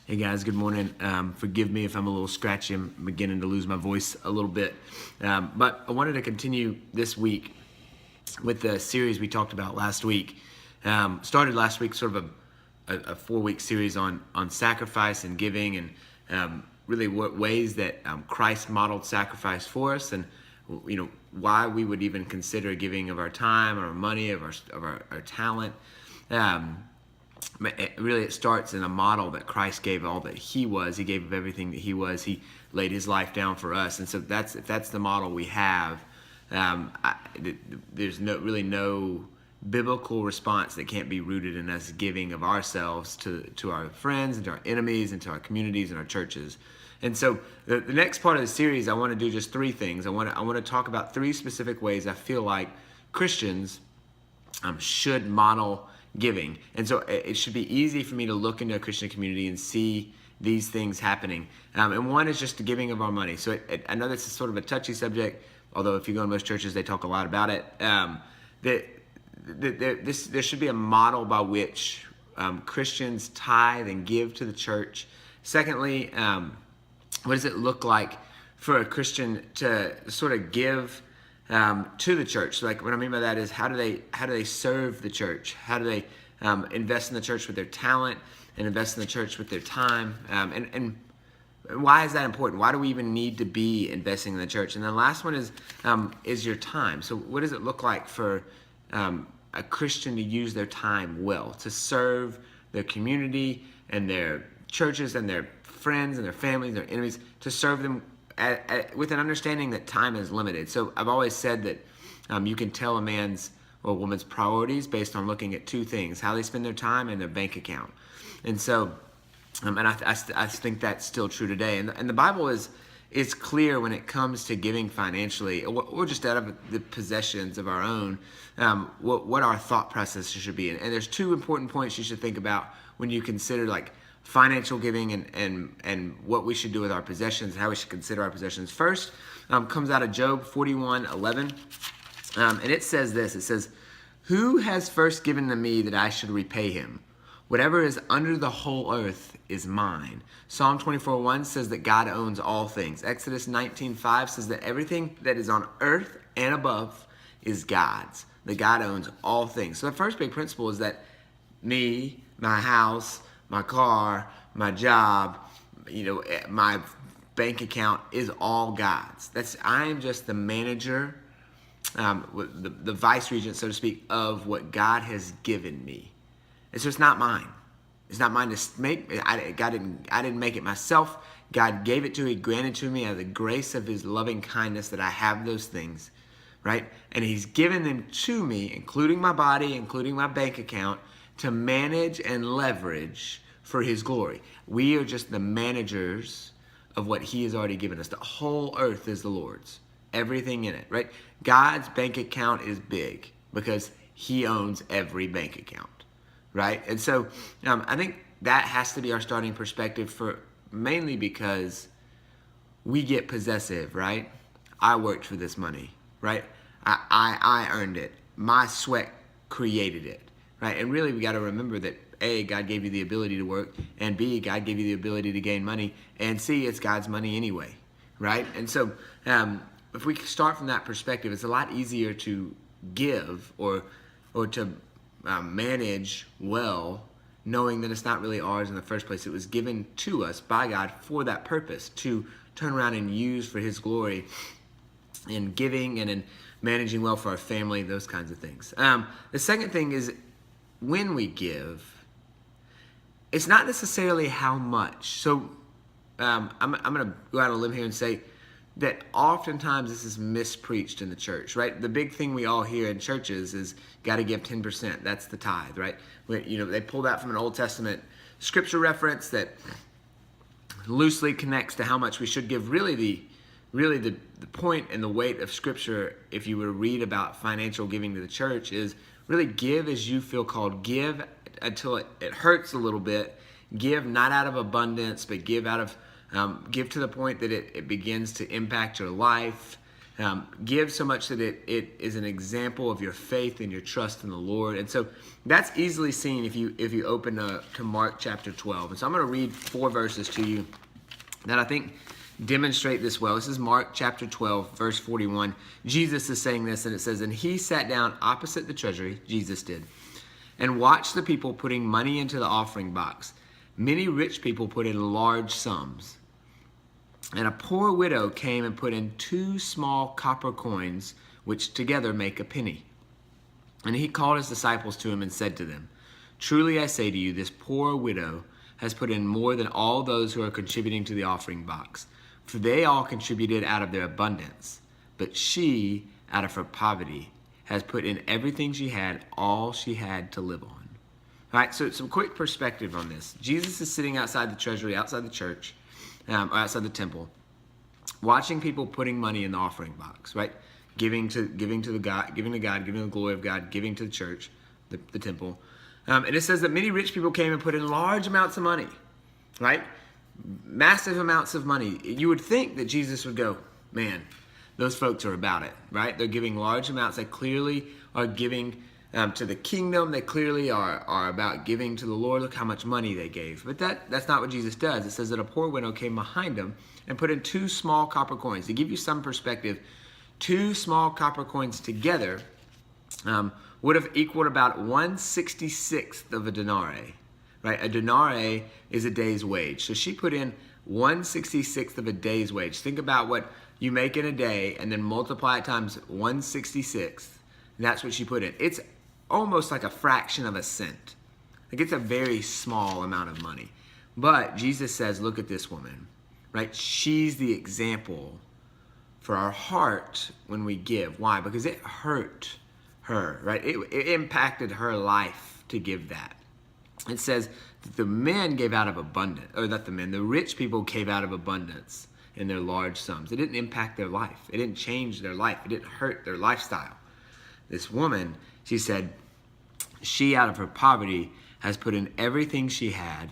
Hey guys, good morning. Forgive me if I'm a little scratchy. I'm beginning to lose my voice a little bit. But I wanted to continue this week with the series we talked about last week. Started last week sort of a 4-week series on sacrifice and giving, and really what ways that Christ modeled sacrifice for us, and why we would even consider giving of our time, our money, of our talent. It starts in a model that Christ gave all that he was. He gave of everything that he was. He laid his life down for us. And so if that's the model we have, there's really no biblical response that can't be rooted in us giving of ourselves to our friends and to our enemies and to our communities and our churches. And so the next part of the series, I want to do just 3 things. I want to talk about 3 specific ways I feel like Christians should model giving. And so it should be easy for me to look into a Christian community and see these things happening. And one is just the giving of our money. So I know this is sort of a touchy subject, although if you go to most churches, they talk a lot about it. There should be a model by which Christians tithe and give to the church. Secondly, what does it look like for a Christian to sort of give to the church? So like what I mean by that is how do they serve the church? How do they invest in the church with their talent and invest in the church with their time? And why is that important? Why do we even need to be investing in the church? And the last one is your time. So what does it look like for a Christian to use their time well, to serve their community and their churches and their friends and their families, their enemies, to serve them with an understanding that time is limited. So I've always said that you can tell a man's or woman's priorities based on looking at 2 things: how they spend their time and their bank account. And so, and I think that's still true today. And the Bible is clear when it comes to giving financially, or just out of the possessions of our own, what our thought process should be. And there's 2 important points you should think about when you consider like financial giving and what we should do with our possessions, how we should consider our possessions. First comes out of Job 41:11, and it says this. It says, "Who has first given to me that I should repay him? Whatever is under the whole earth is mine." Psalm 24:1 says that God owns all things. Exodus 19:5 says that everything that is on earth and above is God's. That God owns all things. So the first big principle is that me, my house, my car, my job, my bank account is all God's. I am just the manager, the vice regent, so to speak, of what God has given me. And so it's not mine. It's not mine to make. I didn't make it myself. God gave it to me, granted to me out of the grace of his loving kindness that I have those things, right? And he's given them to me, including my body, including my bank account, to manage and leverage for his glory. We are just the managers of what he has already given us. The whole earth is the Lord's. Everything in it, right? God's bank account is big because he owns every bank account, right? And so I think that has to be our starting perspective, for mainly because we get possessive, right? I worked for this money, right? I earned it. My sweat created it, right? And really we got to remember that A, God gave you the ability to work, and B, God gave you the ability to gain money, and C, it's God's money anyway, right? And so if we start from that perspective, it's a lot easier to give or to manage well, knowing that it's not really ours in the first place. It was given to us by God for that purpose, to turn around and use for his glory in giving and in managing well for our family, those kinds of things. The second thing is, when we give, it's not necessarily how much. So I'm going to go out on a limb here and say that oftentimes this is mispreached in the church, right? The big thing we all hear in churches is got to give 10%. That's the tithe, right? They pull that from an Old Testament scripture reference that loosely connects to how much we should give. Really the point and the weight of scripture, if you were to read about financial giving to the church, is really give as you feel called. Give until it hurts a little bit. Give not out of abundance, but give out of give to the point that it begins to impact your life. Give so much that it is an example of your faith and your trust in the Lord. And so that's easily seen if you open to Mark chapter 12. And so I'm going to read 4 verses to you that I think demonstrate this well. This is Mark chapter 12, verse 41. Jesus is saying this, and it says, "And he sat down opposite the treasury," Jesus did, "and watched the people putting money into the offering box. Many rich people put in large sums. And a poor widow came and put in 2 small copper coins, which together make a penny. And he called his disciples to him and said to them, 'Truly I say to you, this poor widow has put in more than all those who are contributing to the offering box. For they all contributed out of their abundance. But she, out of her poverty, has put in everything she had, all she had to live on.'" All right, so some quick perspective on this. Jesus is sitting outside the treasury, outside the church, or outside the temple, watching people putting money in the offering box, right? Giving to God, giving the glory of God, giving to the church, the temple. And it says that many rich people came and put in large amounts of money, right? Massive amounts of money. You would think that Jesus would go, "Man, those folks are about it," right? They're giving large amounts. They clearly are giving to the kingdom. They clearly are about giving to the Lord. Look how much money they gave. But that's not what Jesus does. It says that a poor widow came behind him and put in 2 small copper coins. To give you some perspective, 2 small copper coins together would have equaled about 1/66th of a denarii, right? A denarii is a day's wage. So she put in 1/66th of a day's wage. Think about what you make in a day and then multiply it times 1/66th. And that's what she put in. It's almost like a fraction of a cent. Like, it's a very small amount of money. But Jesus says, look at this woman, right? She's the example for our heart when we give. Why? Because it hurt her, right? It impacted her life to give that. It says that the men gave out of abundance, or that the rich people gave out of abundance in their large sums. It didn't impact their life. It didn't change their life. It didn't hurt their lifestyle. This woman, she said, she out of her poverty has put in everything she had,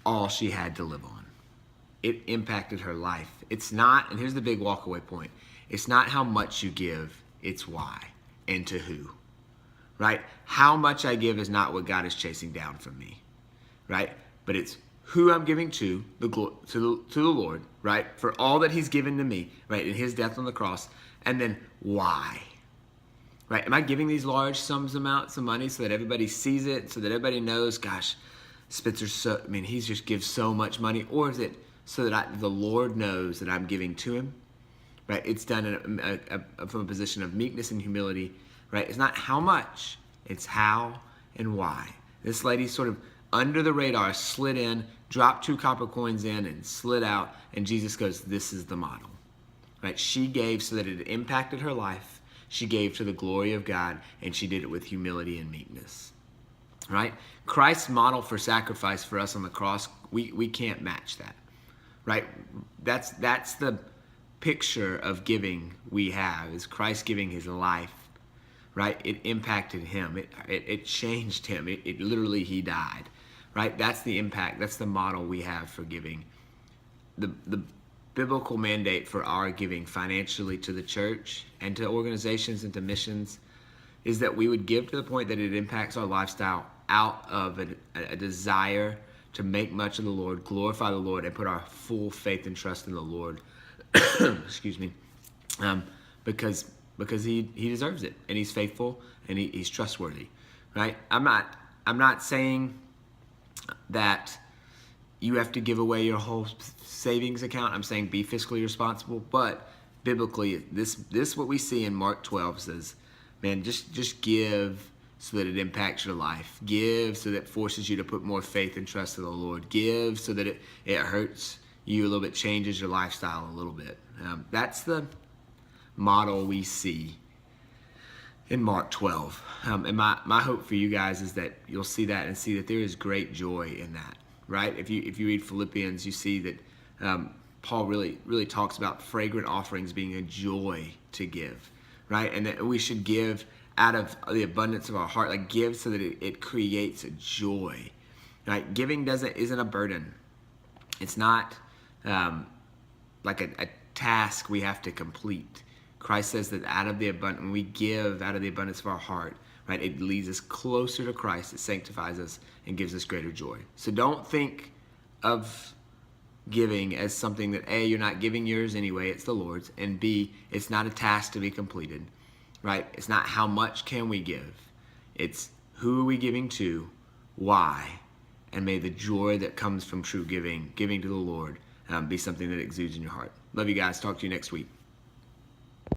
all she had to live on. It impacted her life. It's not, and here's the big walkaway point, it's not how much you give, it's why and to who, right? How much I give is not what God is chasing down from me, right? But it's who I'm giving to the Lord, right? For all that he's given to me, right? In his death on the cross, and then why. Right? Am I giving these large amounts of money so that everybody sees it, so that everybody knows, gosh, Spitzer's he just gives so much money? Or is it so that the Lord knows that I'm giving to him? Right? It's done from a position of meekness and humility. Right? It's not how much, it's how and why. This lady sort of under the radar slid in, dropped 2 copper coins in, and slid out. And Jesus goes, this is the model. Right? She gave so that it impacted her life. She gave to the glory of God, and she did it with humility and meekness, right? Christ's model for sacrifice for us on the cross, we can't match that, right? That's the picture of giving we have, is Christ giving his life, right? It impacted him. It changed him. It literally, he died, right? That's the impact. That's the model we have for giving. The biblical mandate for our giving financially to the church and to organizations and to missions is that we would give to the point that it impacts our lifestyle out of a desire to make much of the Lord, glorify the Lord, and put our full faith and trust in the Lord. Excuse me. Because he deserves it, and he's faithful, and he's trustworthy, right? I'm not saying that you have to give away your whole savings account. I'm saying be fiscally responsible, but biblically, this what we see in Mark 12 says, man, just give so that it impacts your life. Give so that it forces you to put more faith and trust in the Lord. Give so that it hurts you a little bit, changes your lifestyle a little bit. That's the model we see in Mark 12. And my hope for you guys is that you'll see that and see that there is great joy in that. Right? If you read Philippians, you see that Paul really talks about fragrant offerings being a joy to give, right? And that we should give out of the abundance of our heart, like give so that it creates a joy, right? Giving isn't a burden. It's not like a task we have to complete, Christ says that when we give out of the abundance of our heart, right, it leads us closer to Christ, it sanctifies us and gives us greater joy. So don't think of giving as something that A, you're not giving yours anyway, it's the Lord's, and B, it's not a task to be completed, right? It's not how much can we give. It's who are we giving to, why, and may the joy that comes from true giving to the Lord, be something that exudes in your heart. Love you guys. Talk to you next week.